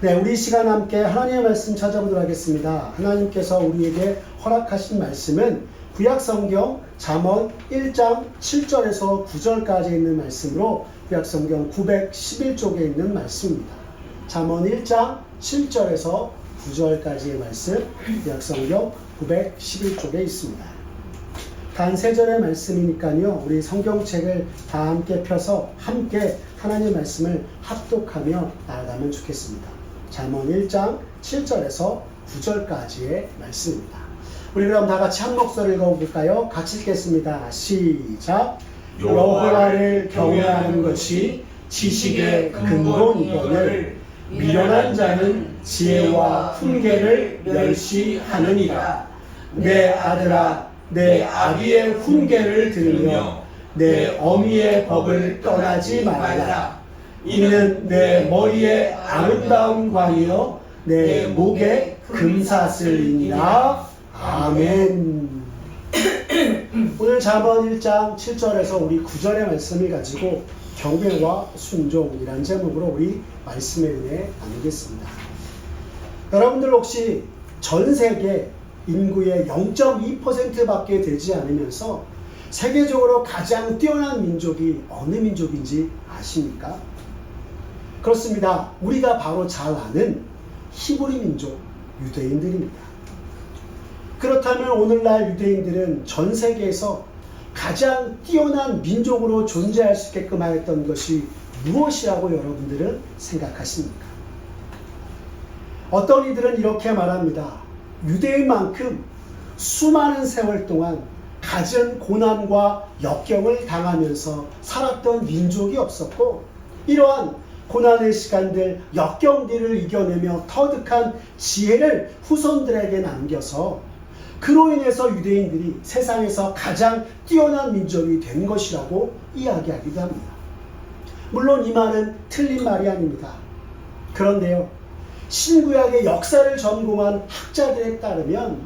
네, 우리 시간 함께 하나님의 말씀 찾아보도록 하겠습니다. 하나님께서 우리에게 허락하신 말씀은 구약성경 잠언 1장 7절에서 9절까지 있는 말씀으로 구약성경 911쪽에 있는 말씀입니다. 잠언 1장 7절에서 9절까지의 말씀 구약성경 911쪽에 있습니다. 단 3절의 말씀이니까요, 우리 성경책을 다 함께 펴서 함께 하나님의 말씀을 합독하며 나아가면 좋겠습니다. 잠언 1장 7절에서 9절까지의 말씀입니다. 우리 그럼 다 같이 한 목소리 읽어볼까요? 같이 읽겠습니다. 시작. 여호와를 경외하는 것이 지식의 근본이거늘 미련한 자는 지혜와 훈계를 멸시하느니라. 내 아들아, 내 아비의 훈계를 들으며 내 어미의 법을 떠나지 말라. 이는 내 머리에 아름다운 관이요 내 목에 금사슬이니라. 아멘. 오늘 잠언 1장 7절에서 우리 9절의 말씀을 가지고 경배와 순종이란 제목으로 우리 말씀의 은혜 나누겠습니다. 여러분들 혹시 전 세계 인구의 0.2%밖에 되지 않으면서 세계적으로 가장 뛰어난 민족이 어느 민족인지 아십니까? 그렇습니다. 우리가 바로 잘 아는 히브리 민족 유대인들입니다. 그렇다면 오늘날 유대인들은 전 세계에서 가장 뛰어난 민족으로 존재할 수 있게끔 하였던 것이 무엇이라고 여러분들은 생각하십니까? 어떤 이들은 이렇게 말합니다. 유대인만큼 수많은 세월 동안 갖은 고난과 역경을 당하면서 살았던 민족이 없었고, 이러한 고난의 시간들, 역경들을 이겨내며 터득한 지혜를 후손들에게 남겨서 그로 인해서 유대인들이 세상에서 가장 뛰어난 민족이 된 것이라고 이야기하기도 합니다. 물론 이 말은 틀린 말이 아닙니다. 그런데요, 신구약의 역사를 전공한 학자들에 따르면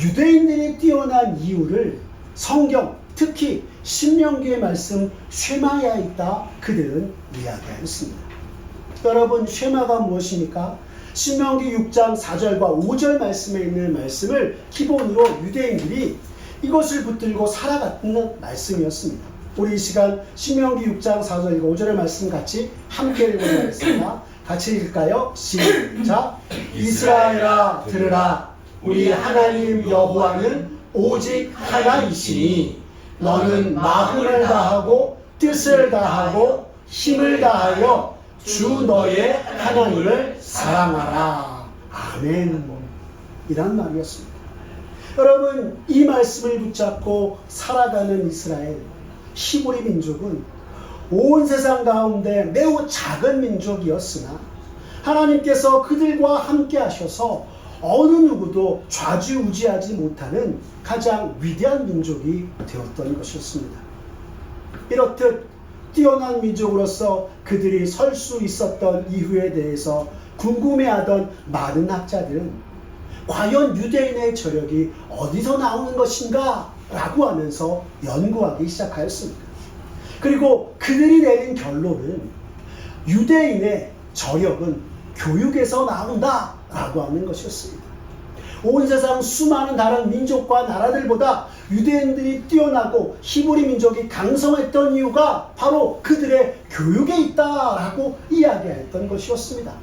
유대인들이 뛰어난 이유를 성경, 특히 신명기의 말씀 쉐마야에 있다 그들은 이야기하였습니다. 여러분, 쉐마가 무엇입니까? 신명기 6장 4절과 5절 말씀에 있는 말씀을 기본으로 유대인들이 이것을 붙들고 살아갔는 말씀이었습니다. 우리 이 시간 신명기 6장 4절과 5절의 말씀 같이 함께 읽어보도록 하겠습니다. 같이 읽을까요? 시작. 이스라엘아 들으라. 우리 하나님 여호와는 오직 하나이시니 너는 마음을 다하고 뜻을 다하고 힘을 다하여 주 너의 하나님을 사랑하라. 아멘. 이란 말이었습니다. 여러분, 이 말씀을 붙잡고 살아가는 이스라엘 히브리 민족은 온 세상 가운데 매우 작은 민족이었으나 하나님께서 그들과 함께 하셔서 어느 누구도 좌지우지하지 못하는 가장 위대한 민족이 되었던 것이었습니다. 이렇듯 뛰어난 민족으로서 그들이 설 수 있었던 이유에 대해서 궁금해하던 많은 학자들은 과연 유대인의 저력이 어디서 나오는 것인가? 라고 하면서 연구하기 시작하였습니다. 그리고 그들이 내린 결론은 유대인의 저력은 교육에서 나온다 라고 하는 것이었습니다. 온 세상 수많은 다른 민족과 나라들보다 유대인들이 뛰어나고 히브리 민족이 강성했던 이유가 바로 그들의 교육에 있다라고 이야기했던 것이었습니다.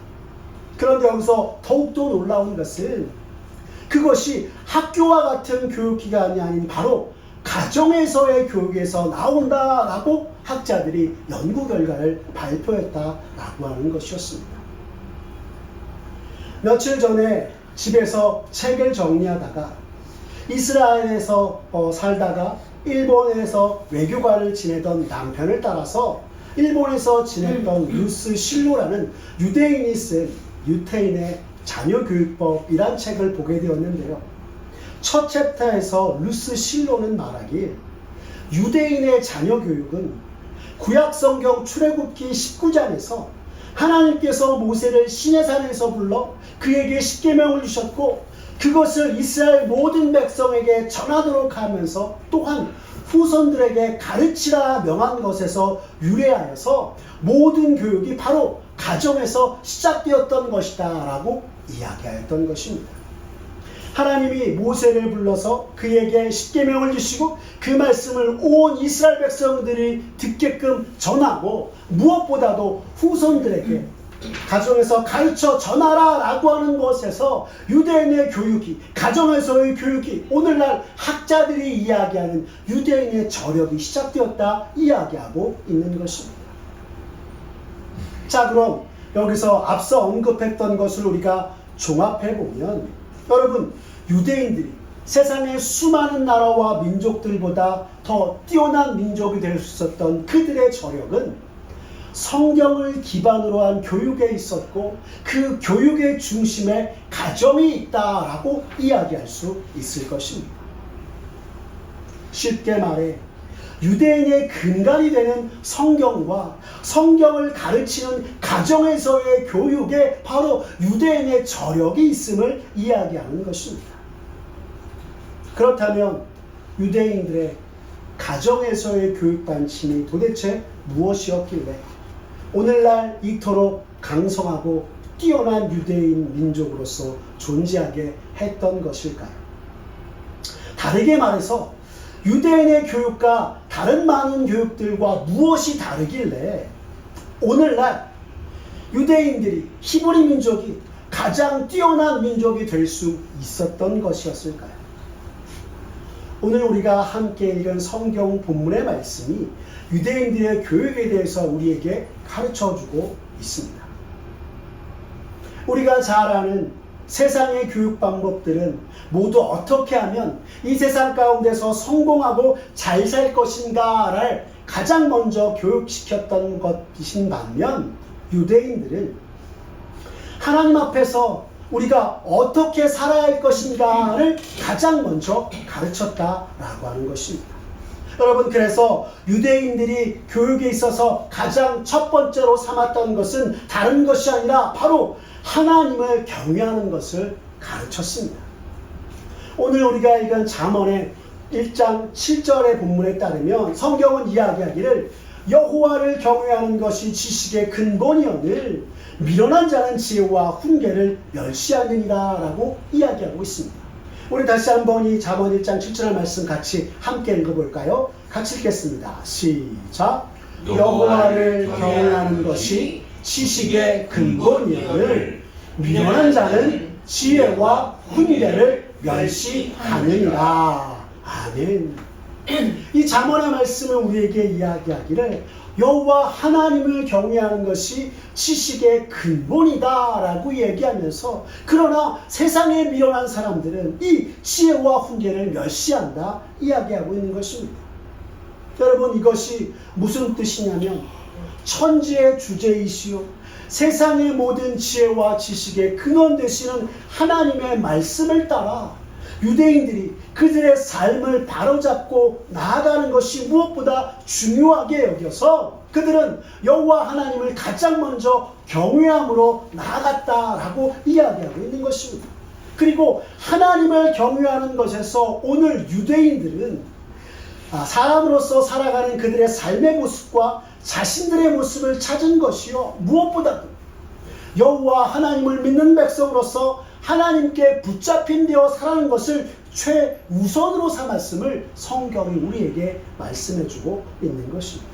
그런데 여기서 더욱더 놀라운 것은 그것이 학교와 같은 교육기관이 아닌 바로 가정에서의 교육에서 나온다라고 학자들이 연구 결과를 발표했다라고 하는 것이었습니다. 며칠 전에 집에서 책을 정리하다가 이스라엘에서 살다가 일본에서 외교관을 지내던 남편을 따라서 일본에서 지냈던 루스 실로라는 유대인이 쓴 유태인의 자녀교육법이란 책을 보게 되었는데요. 첫 챕터에서 루스 실로는 말하길 유대인의 자녀교육은 구약성경 출애굽기 19장에서 하나님께서 모세를 시내산에서 불러 그에게 십계명을 주셨고 그것을 이스라엘 모든 백성에게 전하도록 하면서 또한 후손들에게 가르치라 명한 것에서 유래하여서 모든 교육이 바로 가정에서 시작되었던 것이다 라고 이야기하였던 것입니다. 하나님이 모세를 불러서 그에게 십계명을 주시고 그 말씀을 온 이스라엘 백성들이 듣게끔 전하고 무엇보다도 후손들에게 가정에서 가르쳐 전하라 라고 하는 것에서 유대인의 교육이, 가정에서의 교육이 오늘날 학자들이 이야기하는 유대인의 저력이 시작되었다 이야기하고 있는 것입니다. 자, 그럼 여기서 앞서 언급했던 것을 우리가 종합해보면 여러분, 유대인들이 세상의 수많은 나라와 민족들보다 더 뛰어난 민족이 될 수 있었던 그들의 저력은 성경을 기반으로 한 교육에 있었고 그 교육의 중심에 가정이 있다라고 이야기할 수 있을 것입니다. 쉽게 말해 유대인의 근간이 되는 성경과 성경을 가르치는 가정에서의 교육에 바로 유대인의 저력이 있음을 이야기하는 것입니다. 그렇다면 유대인들의 가정에서의 교육 방침이 도대체 무엇이었길래 오늘날 이토록 강성하고 뛰어난 유대인 민족으로서 존재하게 했던 것일까요? 다르게 말해서 유대인의 교육과 다른 많은 교육들과 무엇이 다르길래 오늘날 유대인들이 히브리 민족이 가장 뛰어난 민족이 될 수 있었던 것이었을까요? 오늘 우리가 함께 읽은 성경 본문의 말씀이 유대인들의 교육에 대해서 우리에게 가르쳐주고 있습니다. 우리가 잘 아는 세상의 교육 방법들은 모두 어떻게 하면 이 세상 가운데서 성공하고 잘 살 것인가를 가장 먼저 교육시켰던 것이신 반면 유대인들은 하나님 앞에서 우리가 어떻게 살아야 할 것인가를 가장 먼저 가르쳤다라고 하는 것입니다. 여러분, 그래서 유대인들이 교육에 있어서 가장 첫 번째로 삼았던 것은 다른 것이 아니라 바로 하나님을 경외하는 것을 가르쳤습니다. 오늘 우리가 읽은 잠언의 1장 7절의 본문에 따르면 성경은 이야기하기를 여호와를 경외하는 것이 지식의 근본이오늘 미련한 자는 지혜와 훈계를 멸시하느니라 라고 이야기하고 있습니다. 우리 다시 한번 이 잠언 1장 7절의 말씀 같이 함께 읽어볼까요? 같이 읽겠습니다. 시작. 여호와를 경외하는 것이 지식의 근본이오늘 미련한 자는 지혜와 훈계를 멸시하느니라. 아멘. 이 잠언의 말씀을 우리에게 이야기하기를 여호와 하나님을 경외하는 것이 지식의 근본이다 라고 얘기하면서 그러나 세상에 미련한 사람들은 이 지혜와 훈계를 멸시한다 이야기하고 있는 것입니다. 여러분, 이것이 무슨 뜻이냐면 천지의 주제이시오 세상의 모든 지혜와 지식의 근원 되시는 하나님의 말씀을 따라 유대인들이 그들의 삶을 바로잡고 나아가는 것이 무엇보다 중요하게 여겨서 그들은 여호와 하나님을 가장 먼저 경외함으로 나아갔다라고 이야기하고 있는 것입니다. 그리고 하나님을 경외하는 것에서 오늘 유대인들은 사람으로서 살아가는 그들의 삶의 모습과 자신들의 모습을 찾은 것이요 무엇보다도 여호와 하나님을 믿는 백성으로서 하나님께 붙잡힌 되어 살아가는 것을 최우선으로 삼았음을 성경이 우리에게 말씀해주고 있는 것입니다.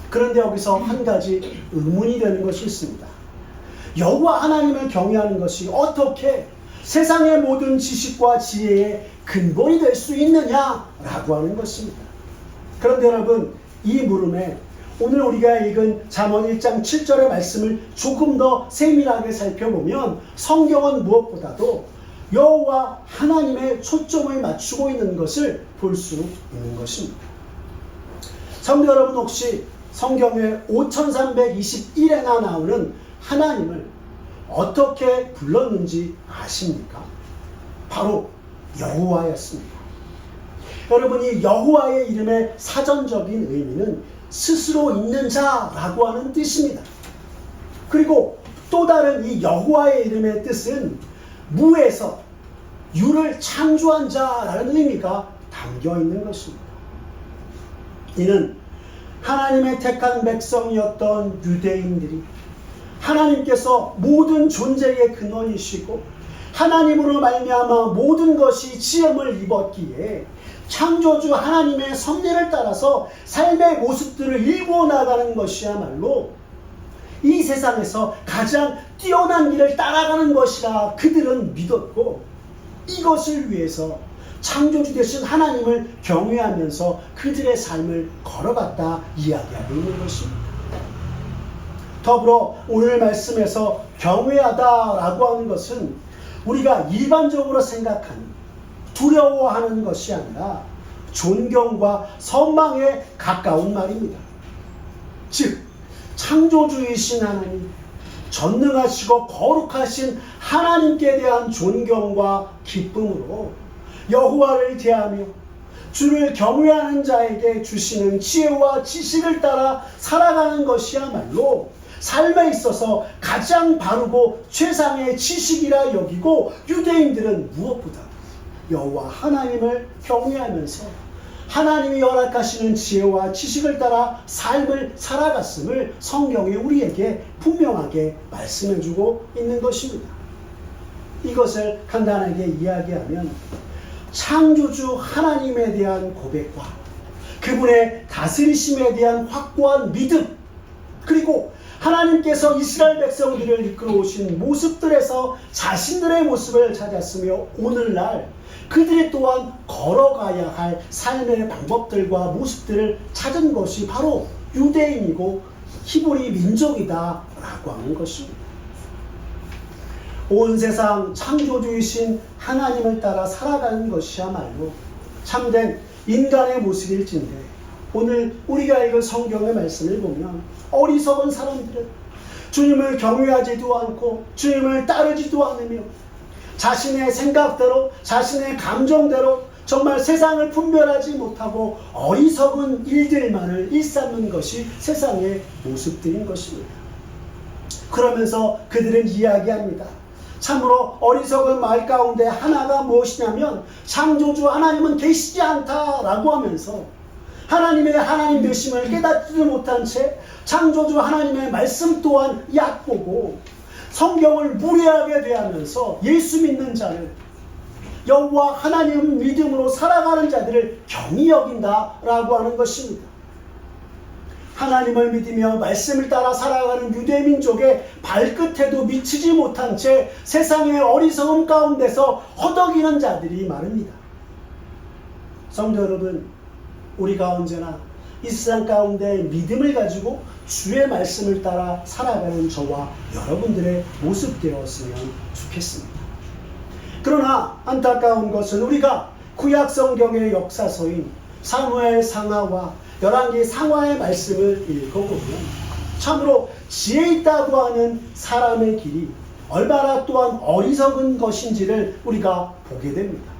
그런데 여기서 한 가지 의문이 되는 것이 있습니다. 여호와 하나님을 경외하는 것이 어떻게 세상의 모든 지식과 지혜의 근본이 될 수 있느냐라고 하는 것입니다. 그런데 여러분, 이 물음에 오늘 우리가 읽은 잠언 1장 7절의 말씀을 조금 더 세밀하게 살펴보면 성경은 무엇보다도 여호와 하나님의 초점을 맞추고 있는 것을 볼 수 있는 것입니다. 성도 여러분, 혹시 성경에 5321회나 나오는 하나님을 어떻게 불렀는지 아십니까? 바로 여호와였습니다. 여러분, 이 여호와의 이름의 사전적인 의미는 스스로 있는 자라고 하는 뜻입니다. 그리고 또 다른 이 여호와의 이름의 뜻은 무에서 유를 창조한 자라는 의미가 담겨 있는 것입니다. 이는 하나님의 택한 백성이었던 유대인들이 하나님께서 모든 존재의 근원이시고 하나님으로 말미암아 모든 것이 지음을 입었기에 창조주 하나님의 섭리를 따라서 삶의 모습들을 일구어 나가는 것이야말로 이 세상에서 가장 뛰어난 길을 따라가는 것이라 그들은 믿었고, 이것을 위해서 창조주 되신 하나님을 경외하면서 그들의 삶을 걸어갔다 이야기하고 있는 것입니다. 더불어 오늘 말씀에서 경외하다라고 하는 것은 우리가 일반적으로 생각하는 두려워하는 것이 아니라 존경과 선망에 가까운 말입니다. 즉 창조주이신 하나님, 전능하시고 거룩하신 하나님께 대한 존경과 기쁨으로 여호와를 대하며 주를 경외하는 자에게 주시는 지혜와 지식을 따라 살아가는 것이야말로 삶에 있어서 가장 바르고 최상의 지식이라 여기고, 유대인들은 무엇보다 여호와 하나님을 경외하면서 하나님이 허락하시는 지혜와 지식을 따라 삶을 살아갔음을 성경이 우리에게 분명하게 말씀해주고 있는 것입니다. 이것을 간단하게 이야기하면 창조주 하나님에 대한 고백과 그분의 다스리심에 대한 확고한 믿음, 그리고 하나님께서 이스라엘 백성들을 이끌어 오신 모습들에서 자신들의 모습을 찾았으며 오늘날 그들이 또한 걸어가야 할 삶의 방법들과 모습들을 찾은 것이 바로 유대인이고 히브리 민족이다 라고 하는 것입니다. 온 세상 창조주이신 하나님을 따라 살아가는 것이야말로 참된 인간의 모습일진데, 오늘 우리가 읽은 성경의 말씀을 보면 어리석은 사람들은 주님을 경외하지도 않고 주님을 따르지도 않으며 자신의 생각대로 자신의 감정대로 정말 세상을 분별하지 못하고 어리석은 일들만을 일삼는 것이 세상의 모습들인 것입니다. 그러면서 그들은 이야기합니다. 참으로 어리석은 말 가운데 하나가 무엇이냐면 창조주 하나님은 계시지 않다라고 하면서 하나님의 하나님 되심을 깨닫지도 못한 채 창조주 하나님의 말씀 또한 얕보고 성경을 무례하게 대하면서 예수 믿는 자를, 여호와 하나님 믿음으로 살아가는 자들을 경히 여긴다라고 하는 것입니다. 하나님을 믿으며 말씀을 따라 살아가는 유대민족의 발끝에도 미치지 못한 채 세상의 어리석음 가운데서 허덕이는 자들이 많습니다. 성도 여러분, 우리가 언제나 이 세상 가운데 믿음을 가지고 주의 말씀을 따라 살아가는 저와 여러분들의 모습 되었으면 좋겠습니다. 그러나 안타까운 것은 우리가 구약 성경의 역사서인 사무엘 상하와 열왕기 상하의 말씀을 읽어보면 참으로 지혜 있다고 하는 사람의 길이 얼마나 또한 어리석은 것인지를 우리가 보게 됩니다.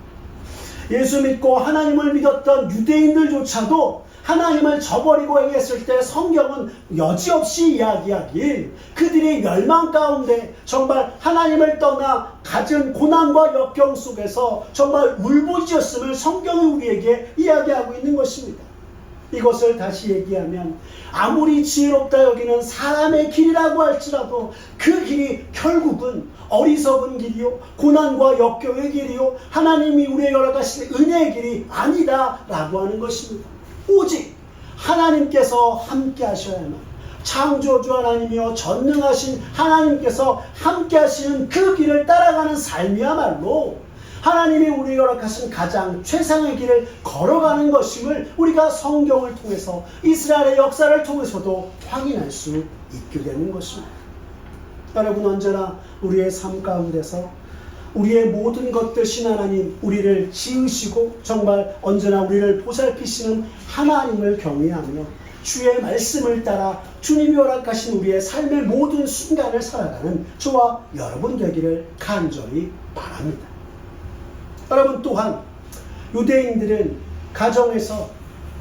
예수 믿고 하나님을 믿었던 유대인들조차도 하나님을 저버리고 행했을 때 성경은 여지없이 이야기하길 그들이 멸망 가운데 정말 하나님을 떠나 갖은 고난과 역경 속에서 정말 울부짖었음을 성경이 우리에게 이야기하고 있는 것입니다. 이것을 다시 얘기하면 아무리 지혜롭다 여기는 사람의 길이라고 할지라도 그 길이 결국은 어리석은 길이요, 고난과 역경의 길이요, 하나님이 우리에게 허락하신 은혜의 길이 아니다 라고 하는 것입니다. 오직 하나님께서 함께 하셔야만, 창조주 하나님이여 전능하신 하나님께서 함께 하시는 그 길을 따라가는 삶이야말로 하나님이 우리에게 허락하신 가장 최상의 길을 걸어가는 것임을 우리가 성경을 통해서 이스라엘의 역사를 통해서도 확인할 수 있게 되는 것입니다. 여러분, 언제나 우리의 삶 가운데서 우리의 모든 것 되신 하나님, 우리를 지으시고 정말 언제나 우리를 보살피시는 하나님을 경외하며 주의 말씀을 따라 주님이 허락하신 우리의 삶의 모든 순간을 살아가는 저와 여러분 되기를 간절히 바랍니다. 여러분, 또한 유대인들은 가정에서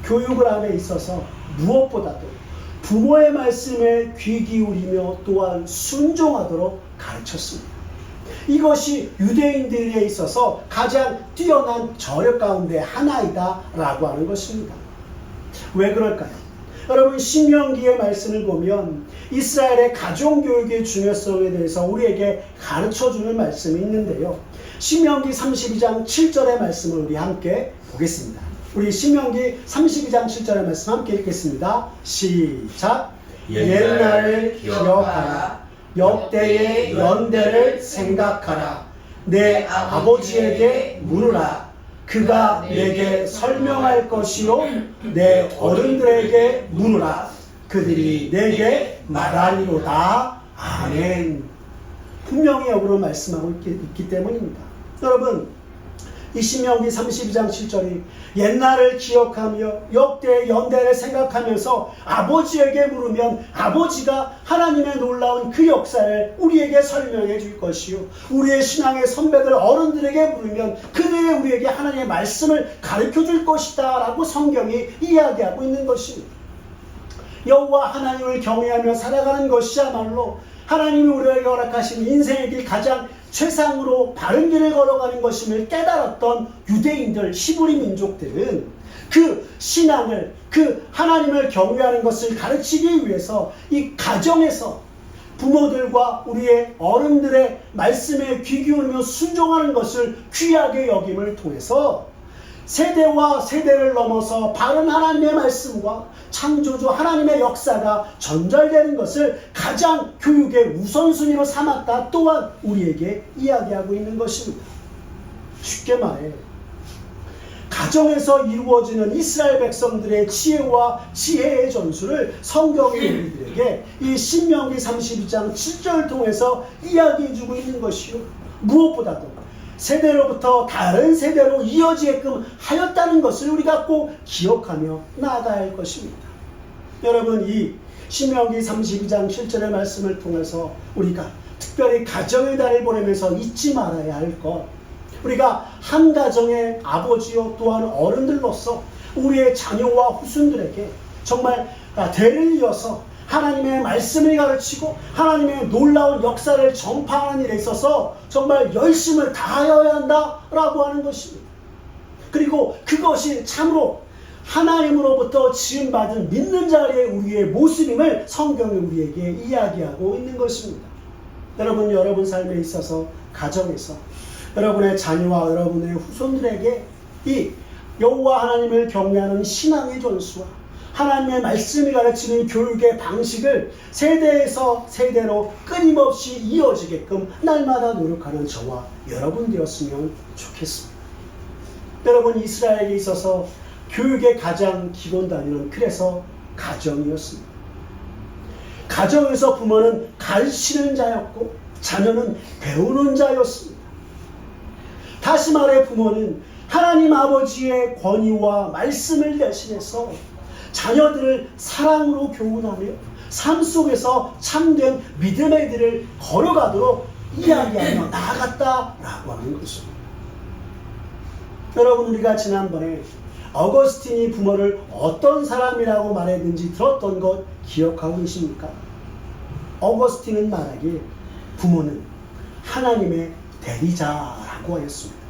교육을 함에 있어서 무엇보다도 부모의 말씀에 귀 기울이며 또한 순종하도록 가르쳤습니다. 이것이 유대인들에 있어서 가장 뛰어난 저력 가운데 하나이다 라고 하는 것입니다. 왜 그럴까요? 여러분, 신명기의 말씀을 보면 이스라엘의 가정교육의 중요성에 대해서 우리에게 가르쳐주는 말씀이 있는데요. 신명기 32장 7절의 말씀을 우리 함께 보겠습니다. 우리 신명기 32장 7절의 말씀 함께 읽겠습니다. 시작. 옛날을 기억하라. 역대의 연대를 생각하라. 내 아버지에게 물으라. 그가 내게 설명할 것이요, 내 어른들에게 물으라. 그들이 내게 말하리로다. 아멘. 분명히 역으로 말씀하고 있기 때문입니다. 여러분, 이 신명기 32장 7절이 옛날을 기억하며 역대의 연대를 생각하면서 아버지에게 물으면 아버지가 하나님의 놀라운 그 역사를 우리에게 설명해 줄 것이요, 우리의 신앙의 선배들 어른들에게 물으면 그들이 우리에게 하나님의 말씀을 가르쳐 줄 것이다 라고 성경이 이야기하고 있는 것입니다. 여호와 하나님을 경외하며 살아가는 것이야말로 하나님이 우리에게 허락하신 인생의 길 가장 최상으로 바른 길을 걸어가는 것임을 깨달았던 유대인들, 히브리 민족들은 그 신앙을, 그 하나님을 경외하는 것을 가르치기 위해서 이 가정에서 부모들과 우리의 어른들의 말씀에 귀 기울이며 순종하는 것을 귀하게 여김을 통해서 세대와 세대를 넘어서 바른 하나님의 말씀과 창조주 하나님의 역사가 전달되는 것을 가장 교육의 우선순위로 삼았다 또한 우리에게 이야기하고 있는 것입니다. 쉽게 말해 가정에서 이루어지는 이스라엘 백성들의 지혜와 지혜의 전수를 성경이 우리들에게 이 신명기 32장 7절을 통해서 이야기해주고 있는 것이요, 무엇보다도 세대로부터 다른 세대로 이어지게끔 하였다는 것을 우리가 꼭 기억하며 나아가야 할 것입니다. 여러분, 이 신명기 32장 7절의 말씀을 통해서 우리가 특별히 가정의 달을 보내면서 잊지 말아야 할 것, 우리가 한 가정의 아버지요 또한 어른들로서 우리의 자녀와 후손들에게 정말 대를 이어서 하나님의 말씀을 가르치고 하나님의 놀라운 역사를 전파하는 일에 있어서 정말 열심을 다하여야 한다라고 하는 것입니다. 그리고 그것이 참으로 하나님으로부터 지음받은 믿는 자의 우리의 모습임을 성경이 우리에게 이야기하고 있는 것입니다. 여러분, 여러분 삶에 있어서 가정에서 여러분의 자녀와 여러분의 후손들에게 이 여호와 하나님을 경외하는 신앙의 전수와 하나님의 말씀이 가르치는 교육의 방식을 세대에서 세대로 끊임없이 이어지게끔 날마다 노력하는 저와 여러분 되었으면 좋겠습니다. 여러분, 이스라엘에 있어서 교육의 가장 기본 단위는 그래서 가정이었습니다. 가정에서 부모는 가르치는 자였고 자녀는 배우는 자였습니다. 다시 말해 부모는 하나님 아버지의 권위와 말씀을 대신해서 자녀들을 사랑으로 교훈하며 삶 속에서 참된 믿음의 길을 걸어가도록 이야기하며 나아갔다라고 하는 것입니다. 여러분, 우리가 지난번에 어거스틴이 부모를 어떤 사람이라고 말했는지 들었던 것 기억하고 계십니까? 어거스틴은 말하길 부모는 하나님의 대리자라고 하였습니다.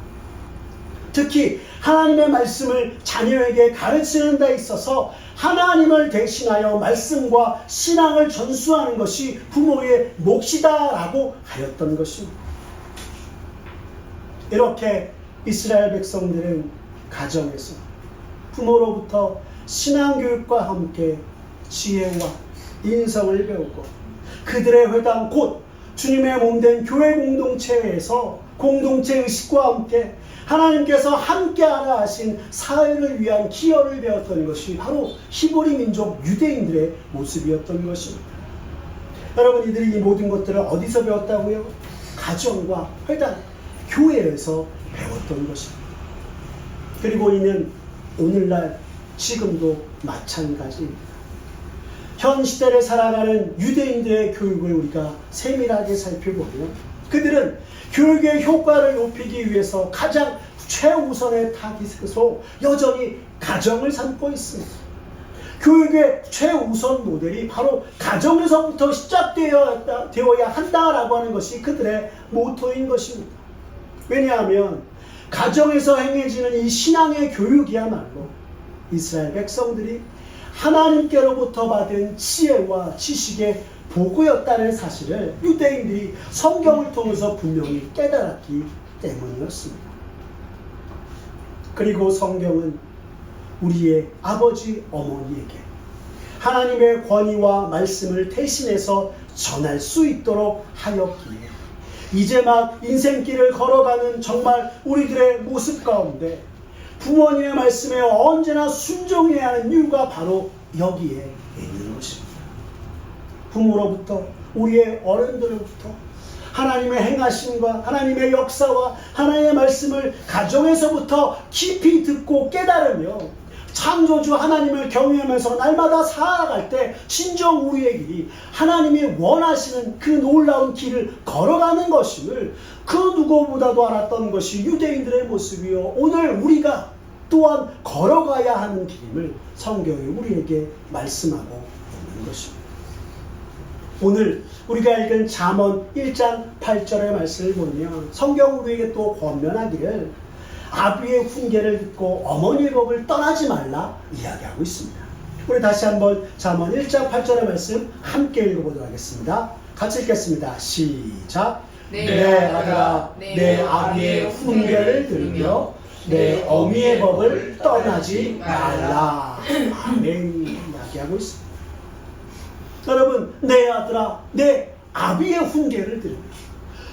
특히 하나님의 말씀을 자녀에게 가르치는 데 있어서 하나님을 대신하여 말씀과 신앙을 전수하는 것이 부모의 몫이다라고 하였던 것입니다. 이렇게 이스라엘 백성들은 가정에서 부모로부터 신앙교육과 함께 지혜와 인성을 배우고 그들의 회당 곧 주님의 몸된 교회 공동체에서 공동체 의식과 함께 하나님께서 함께하라 하신 사회를 위한 기여를 배웠던 것이 바로 히브리 민족 유대인들의 모습이었던 것입니다. 여러분, 이들이 이 모든 것들을 어디서 배웠다고요? 가정과 회당, 교회에서 배웠던 것입니다. 그리고 이는 오늘날 지금도 마찬가지입니다. 현 시대를 살아가는 유대인들의 교육을 우리가 세밀하게 살펴보면 그들은 교육의 효과를 높이기 위해서 가장 최우선의 타깃으로 여전히 가정을 삼고 있습니다. 교육의 최우선 모델이 바로 가정에서부터 시작되어야 한다라고 하는 것이 그들의 모토인 것입니다. 왜냐하면 가정에서 행해지는 이 신앙의 교육이야말로 이스라엘 백성들이 하나님께로부터 받은 지혜와 지식의 보고였다는 사실을 유대인들이 성경을 통해서 분명히 깨달았기 때문이었습니다. 그리고 성경은 우리의 아버지 어머니에게 하나님의 권위와 말씀을 대신해서 전할 수 있도록 하였기에 이제 막 인생길을 걸어가는 정말 우리들의 모습 가운데 부모님의 말씀에 언제나 순종해야 하는 이유가 바로 여기에 있는 것입니다. 부모로부터, 우리의 어른들로부터 하나님의 행하심과 하나님의 역사와 하나님의 말씀을 가정에서부터 깊이 듣고 깨달으며 창조주 하나님을 경외하면서 날마다 살아갈 때 진정 우리의 길이 하나님이 원하시는 그 놀라운 길을 걸어가는 것임을 그 누구보다도 알았던 것이 유대인들의 모습이요, 오늘 우리가 또한 걸어가야 하는 길임을 성경이 우리에게 말씀하고 있는 것입니다. 오늘 우리가 읽은 잠언 1장 8절의 말씀을 보면 성경 우리에게 또 권면하기를 아비의 훈계를 듣고 어머니의 법을 떠나지 말라 이야기하고 있습니다. 우리 다시 한번 잠언 1장 8절의 말씀 함께 읽어보도록 하겠습니다. 같이 읽겠습니다. 시작. 내 아들아, 내 아비의 훈계를 들으며 내 어미의 법을 떠나지 말라. 아멘. 이야기하고 있습니다. 여러분, 내 아들아, 내 아비의 훈계를 들으며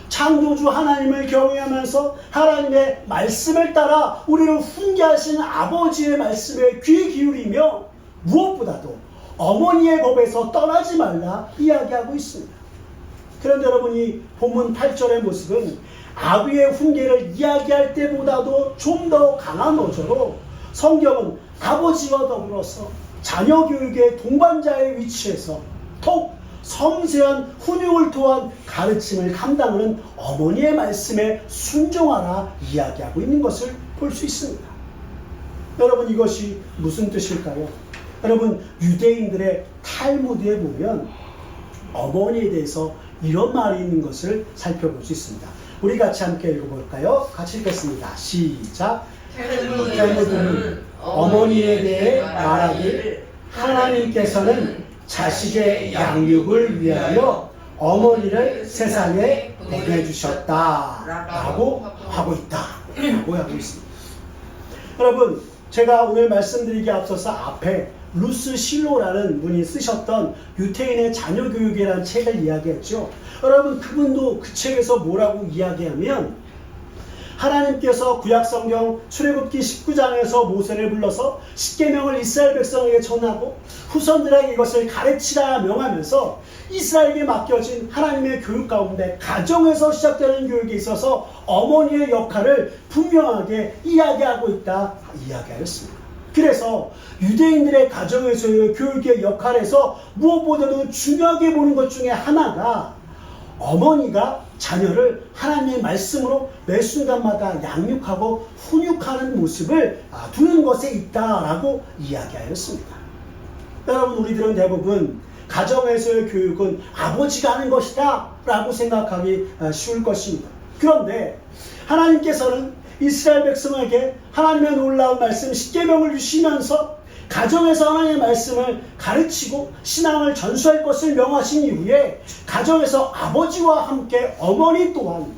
창조주 하나님을 경외하면서 하나님의 말씀을 따라 우리를 훈계하신 아버지의 말씀에 귀 기울이며 무엇보다도 어머니의 법에서 떠나지 말라 이야기하고 있습니다. 그런데 여러분이 본문 8절의 모습은 아비의 훈계를 이야기할 때보다도 좀 더 강한 어조로 성경은 아버지와 더불어서 자녀 교육의 동반자의 위치에서 더욱 섬세한 훈육을 토한 가르침을 감당하는 어머니의 말씀에 순종하라 이야기하고 있는 것을 볼 수 있습니다. 여러분, 이것이 무슨 뜻일까요? 여러분, 유대인들의 탈무드에 보면 어머니에 대해서 이런 말이 있는 것을 살펴볼 수 있습니다. 우리 같이 함께 읽어볼까요? 같이 읽겠습니다. 시작. 탈무드는 어머니에 대해 말하길 하나님께서는 자식의 양육을 위하여 어머니를 세상에 보내주셨다 라고 하고 있다 라고 하고 있습니다. 여러분, 제가 오늘 말씀드리기 앞서서 앞에 루스 실로라는 분이 쓰셨던 유태인의 자녀교육이라는 책을 이야기했죠. 여러분, 그분도 그 책에서 뭐라고 이야기하면 하나님께서 구약성경 출애굽기 19장에서 모세를 불러서 십계명을 이스라엘 백성에게 전하고 후손들에게 이것을 가르치라 명하면서 이스라엘에게 맡겨진 하나님의 교육 가운데 가정에서 시작되는 교육에 있어서 어머니의 역할을 분명하게 이야기하고 있다 이야기하였습니다. 그래서 유대인들의 가정에서의 교육의 역할에서 무엇보다도 중요하게 보는 것 중에 하나가 어머니가 자녀를 하나님의 말씀으로 매 순간마다 양육하고 훈육하는 모습을 두는 것에 있다라고 이야기하였습니다. 여러분, 우리들은 대부분 가정에서의 교육은 아버지가 하는 것이다 라고 생각하기 쉬울 것입니다. 그런데 하나님께서는 이스라엘 백성에게 하나님의 놀라운 말씀 십계명을 주시면서 가정에서 하나님의 말씀을 가르치고 신앙을 전수할 것을 명하신 이후에 가정에서 아버지와 함께 어머니 또한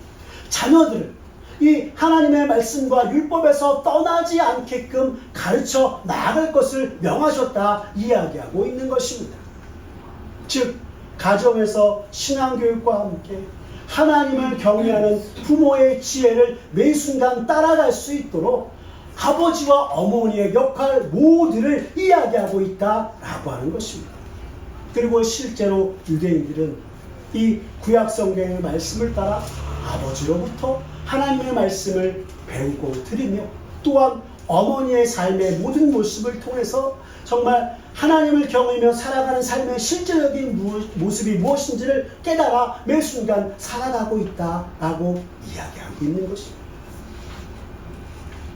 자녀들을 이 하나님의 말씀과 율법에서 떠나지 않게끔 가르쳐 나아갈 것을 명하셨다 이야기하고 있는 것입니다. 즉, 가정에서 신앙교육과 함께 하나님을 경외하는 부모의 지혜를 매 순간 따라갈 수 있도록 아버지와 어머니의 역할 모두를 이야기하고 있다라고 하는 것입니다. 그리고 실제로 유대인들은 이 구약성경의 말씀을 따라 아버지로부터 하나님의 말씀을 배우고 들으며 또한 어머니의 삶의 모든 모습을 통해서 정말 하나님을 경외하며 살아가는 삶의 실제적인 모습이 무엇인지를 깨달아 매 순간 살아가고 있다라고 이야기하고 있는 것입니다.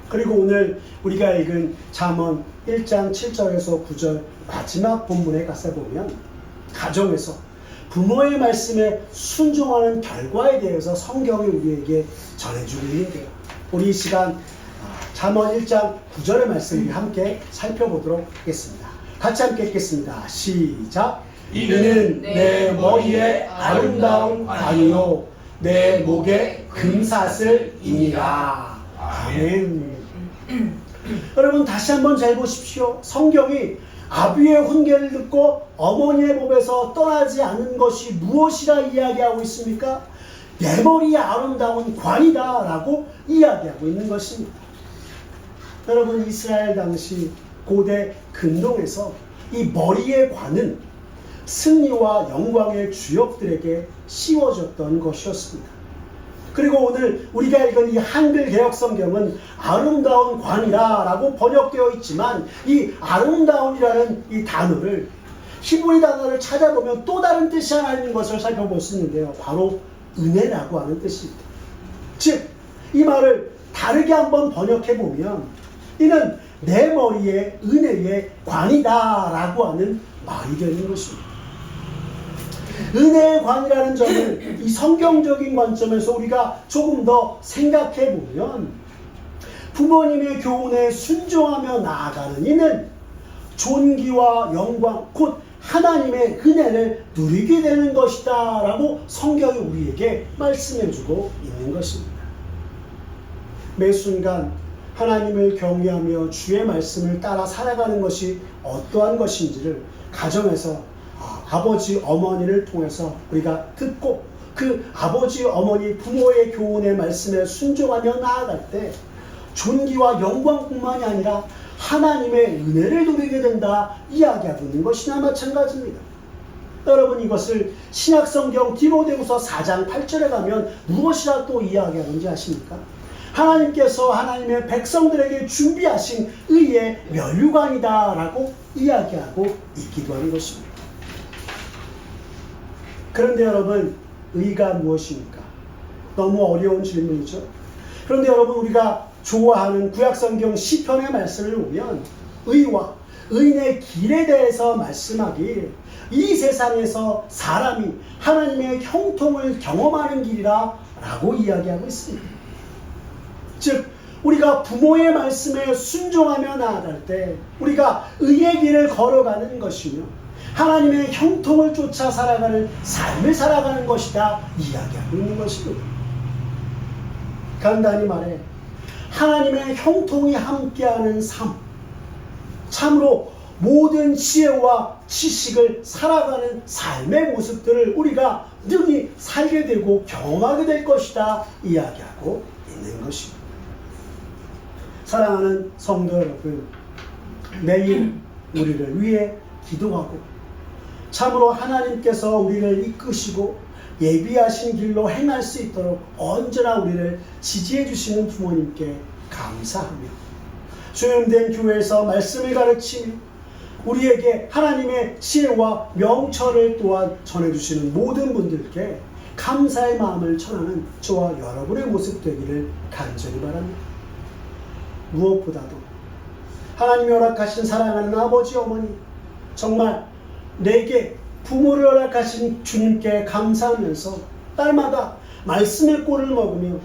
그리고 오늘 우리가 읽은 잠언 1장 7절에서 9절 마지막 본문에 가서 보면 가정에서 부모의 말씀에 순종하는 결과에 대해서 성경이 우리에게 전해주고 있는데요. 우리 이 시간 잠언 1장 9절의 말씀을 함께 살펴보도록 하겠습니다. 같이 함께 읽겠습니다. 시작. 이는 내 머리에 아름다운 관이요 내 목에 금사슬이니라. 아멘. 여러분 다시 한번 잘 보십시오. 성경이 아비의 훈계를 듣고 어머니의 몸에서 떠나지 않은 것이 무엇이라 이야기하고 있습니까? 내 머리에 아름다운 관이다 라고 이야기하고 있는 것입니다. 여러분 이스라엘 당시 고대 근동에서 이 머리의 관은 승리와 영광의 주역들에게 씌워졌던 것이었습니다. 그리고 오늘 우리가 읽은 이 한글 개역 성경은 아름다운 관이라 라고 번역되어 있지만 이 아름다운이라는 이 단어를 히브리 단어를 찾아보면 또 다른 뜻이 하나 있는 것을 살펴볼 수 있는데요. 바로 은혜라고 하는 뜻입니다. 즉, 이 말을 다르게 한번 번역해 보면 이는 내 머리에 은혜의 관이다 라고 하는 말이 되는 것입니다. 은혜의 관이라는 점을 이 성경적인 관점에서 우리가 조금 더 생각해 보면 부모님의 교훈에 순종하며 나아가는 이는 존귀와 영광 곧 하나님의 은혜를 누리게 되는 것이다 라고 성경이 우리에게 말씀해 주고 있는 것입니다. 매 순간 하나님을 경외하며 주의 말씀을 따라 살아가는 것이 어떠한 것인지를 가정에서 아버지 어머니를 통해서 우리가 듣고 그 아버지 어머니 부모의 교훈의 말씀에 순종하며 나아갈 때 존귀와 영광뿐만이 아니라 하나님의 은혜를 누리게 된다 이야기하고 있는 것이나 마찬가지입니다. 여러분 이것을 신약성경 디모데후서 4장 8절에 가면 무엇이라 또 이야기하는지 아십니까? 하나님께서 하나님의 백성들에게 준비하신 의의 면류관이다 라고 이야기하고 있기도 하는 것입니다. 그런데 여러분 의가 무엇입니까? 너무 어려운 질문이죠. 그런데 여러분 우리가 좋아하는 구약성경 시편의 말씀을 보면 의와 의인의 길에 대해서 말씀하길 이 세상에서 사람이 하나님의 형통을 경험하는 길이라 라고 이야기하고 있습니다. 즉 우리가 부모의 말씀에 순종하며 나아갈 때 우리가 의의 길을 걸어가는 것이며 하나님의 형통을 쫓아 살아가는 삶을 살아가는 것이다 이야기하고 있는 것입니다. 간단히 말해 하나님의 형통이 함께하는 삶, 참으로 모든 지혜와 지식을 살아가는 삶의 모습들을 우리가 능히 살게 되고 경험하게 될 것이다 이야기하고 있는 것입니다. 사랑하는 성도 여러분, 매일 우리를 위해 기도하고 참으로 하나님께서 우리를 이끄시고 예비하신 길로 행할 수 있도록 언제나 우리를 지지해 주시는 부모님께 감사하며 소용된 교회에서 말씀을 가르치며 우리에게 하나님의 지혜와 명철을 또한 전해주시는 모든 분들께 감사의 마음을 전하는 저와 여러분의 모습 되기를 간절히 바랍니다. 무엇보다도 하나님이 허락하신 사랑하는 아버지 어머니 정말 내게 부모를 허락하신 주님께 감사하면서 딸마다 말씀의 꼴을 먹으며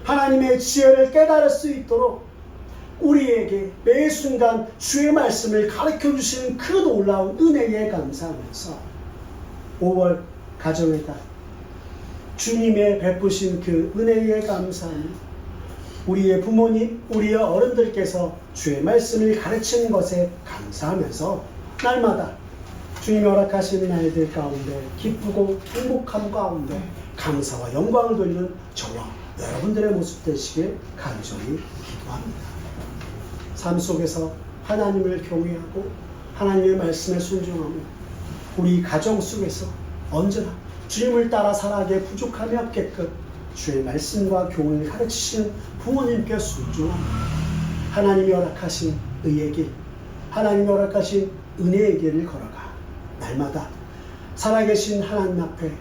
하나님의 지혜를 깨달을 수 있도록 우리에게 매 순간 주의 말씀을 가르쳐 주시는 그 놀라운 은혜에 감사하면서 5월 가정의 달 주님의 베푸신 그 은혜에 감사하며 우리의 부모님, 우리의 어른들께서 주의 말씀을 가르치는 것에 감사하면서 날마다 주님이 허락하신 날들 가운데 기쁘고 행복함 가운데 감사와 영광을 돌리는 저와 여러분들의 모습 되시길 간절히 기도합니다. 삶 속에서 하나님을 경외하고 하나님의 말씀에 순종하며 우리 가정 속에서 언제나 주님을 따라 살아가기에 부족함이 없게끔 주의 말씀과 교훈을 가르치시는 부모님께 순종하며 하나님이 허락하신 의의 길, 하나님이 허락하신 은혜의 길을 걸어가 날마다 살아계신 하나님 앞에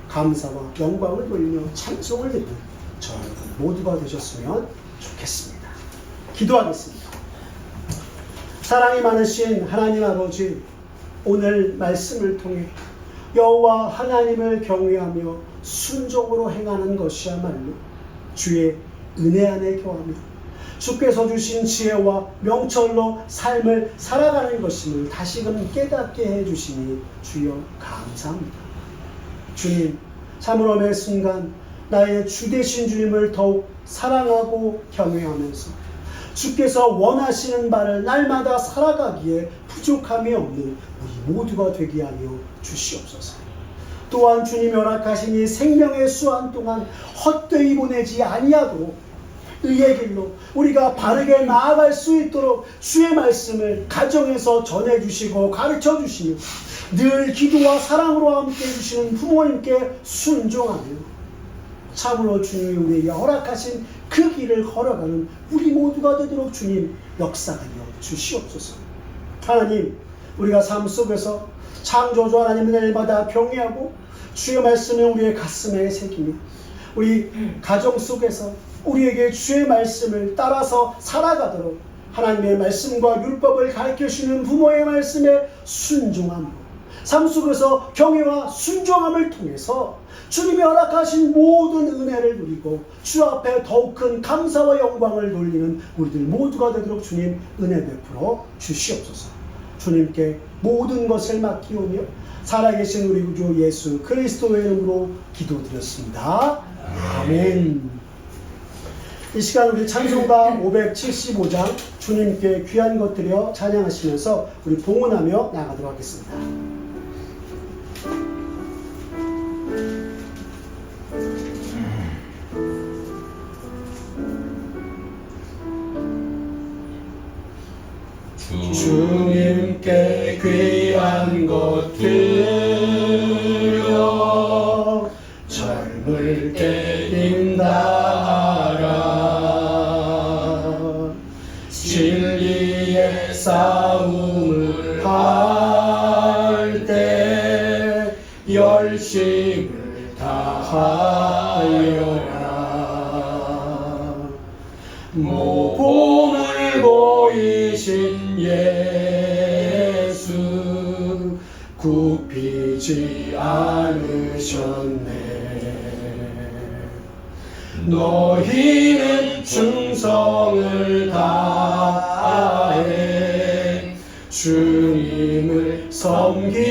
감사와 영광을 돌리며 찬송을 드리는 저 여러분 모두가 되셨으면 좋겠습니다. 기도하겠습니다. 사랑이 많으신 하나님 아버지, 오늘 말씀을 통해 여호와 하나님을 경외하며 순종으로 행하는 것이야말로 주의 은혜 안에 거하며 주께서 주신 지혜와 명철로 삶을 살아가는 것임을 다시금 깨닫게 해주시니 주여 감사합니다. 주님, 참으로 매 순간 나의 주 되신 주님을 더욱 사랑하고 경외하면서 주께서 원하시는 바를 날마다 살아가기에 부족함이 없는 우리 모두가 되게 하여 주시옵소서. 또한 주님이 허락하신 이 생명의 수한 동안 헛되이 보내지 아니하도록 의의 길로 우리가 바르게 나아갈 수 있도록 주의 말씀을 가정에서 전해주시고 가르쳐주시며 늘 기도와 사랑으로 함께 해주시는 부모님께 순종하며 참으로 주님이 우리에게 허락하신 그 길을 걸어가는 우리 모두가 되도록 주님 역사하여 주시옵소서. 하나님, 우리가 삶 속에서 창조주 하나님을 날마다 경외하고 주의 말씀을 우리의 가슴에 새기며 우리 가정 속에서 우리에게 주의 말씀을 따라서 살아가도록 하나님의 말씀과 율법을 가르쳐주시는 부모의 말씀에 순종함으로 삶 속에서 경외와 순종함을 통해서 주님이 허락하신 모든 은혜를 누리고 주 앞에 더욱 큰 감사와 영광을 돌리는 우리들 모두가 되도록 주님 은혜 베풀어 주시옵소서. 주님께 모든 것을 맡기오며 살아계신 우리 구주 예수 그리스도의 이름으로 기도드렸습니다. 아멘. 이 시간 우리 찬송가 575장 주님께 귀한 것 드려 찬양하시면서 우리 봉헌하며 나가도록 하겠습니다. 주님께 귀한 것 드려 젊을 때 힘다하라 진리의 싸움을 할 때 열심을 다하여라 모범을 보이신 예수 굽히지 않으셨네 너희는 충성을 다해 주님을 섬기여라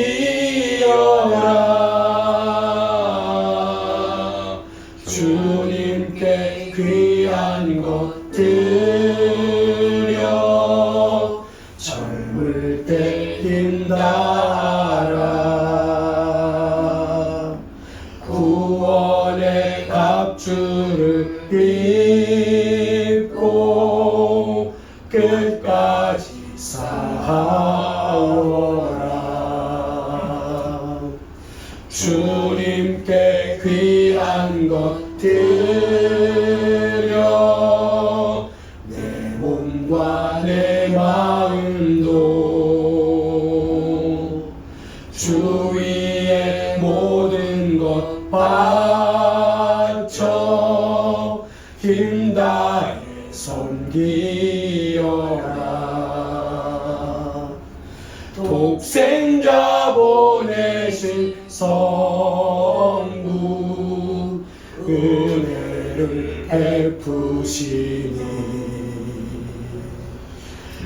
주님께 귀한 것 드려 젊을 때 힘다하라 구원의 갑주를 입고 끝까지 싸워라 주님께 귀한 것 드려 내 몸과 내 마음도 주 위에 모든 것 바쳐 힘다해 섬기여라 독생자 보내신 성부 은혜를 베푸시니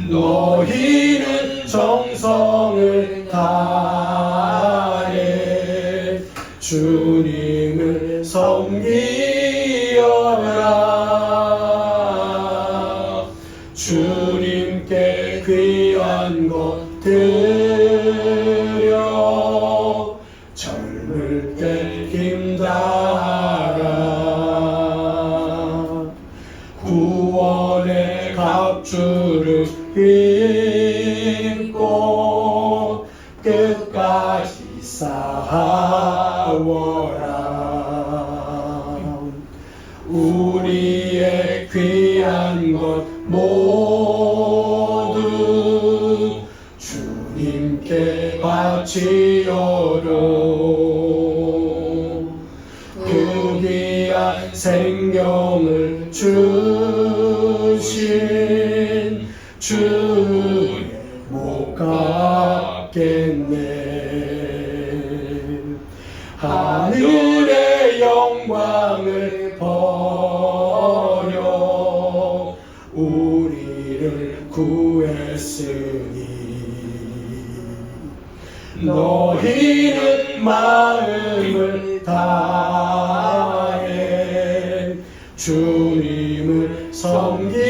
너희는 정성을 다해 주님을 섬기여라 주님께 귀한 것 드려 젊을 때 힘다하라 구원의 갑주를 입고 끝까지 싸워라 우리의 귀한 것 모두 주님께 바치어로 그 귀한 생명을 주신 주의 못 갚겠네 하늘의 영광을 버려 마음을 다해 주님을 섬기어라.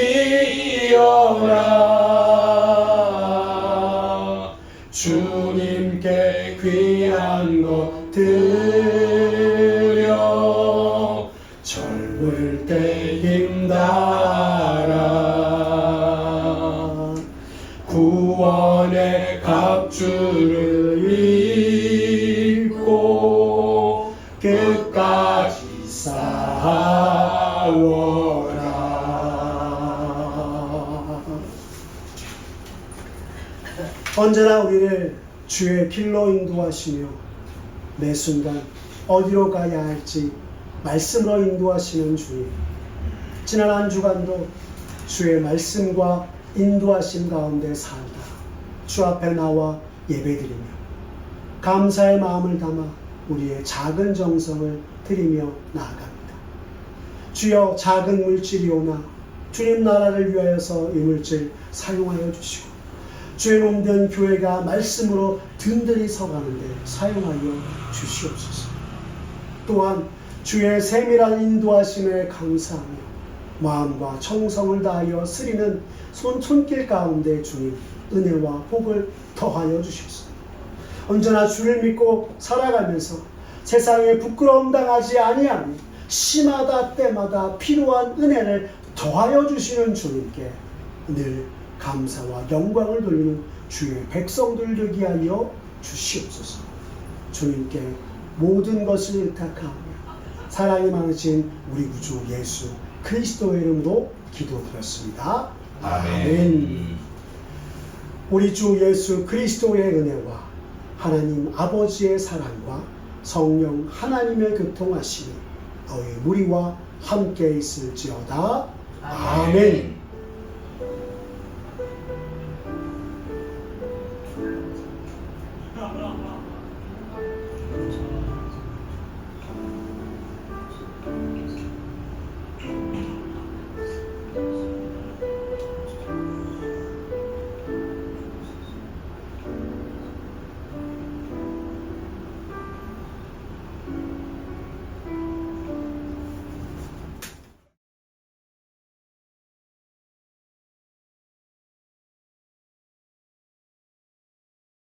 주님께 귀한 것 드려 젊을 때 힘달아. 구원의 갑주를 입고 끝까지 싸워라. 언제나 우리를 주의 길로 인도하시며 매 순간 어디로 가야 할지 말씀으로 인도하시는 주님, 지난 한 주간도 주의 말씀과 인도하심 가운데 살다 주 앞에 나와 예배드리며 감사의 마음을 담아 우리의 작은 정성을 드리며 나아갑니다. 주여, 작은 물질이 오나 주님 나라를 위하여서 이 물질 사용하여 주시고 주의 몸된 교회가 말씀으로 든든히 서가는데 사용하여 주시옵소서. 또한 주의 세밀한 인도하심에 감사하며 마음과 정성을 다하여 쓰리는 손길 가운데 주님 은혜와 복을 더하여 주시옵소서. 언제나 주를 믿고 살아가면서 세상에 부끄러움 당하지 아니하니 시마다 때마다 필요한 은혜를 더하여 주시는 주님께 늘 감사와 영광을 돌리는 주의 백성들 되게 하여 주시옵소서. 주님께 모든 것을 의탁하며 사랑이 많으신 우리 구주 예수 그리스도의 이름으로 기도드렸습니다. 아멘. 우리 주 예수 그리스도의 은혜와 하나님 아버지의 사랑과 성령 하나님의 교통하심이 너희 무리와 함께 있을지어다. 아멘.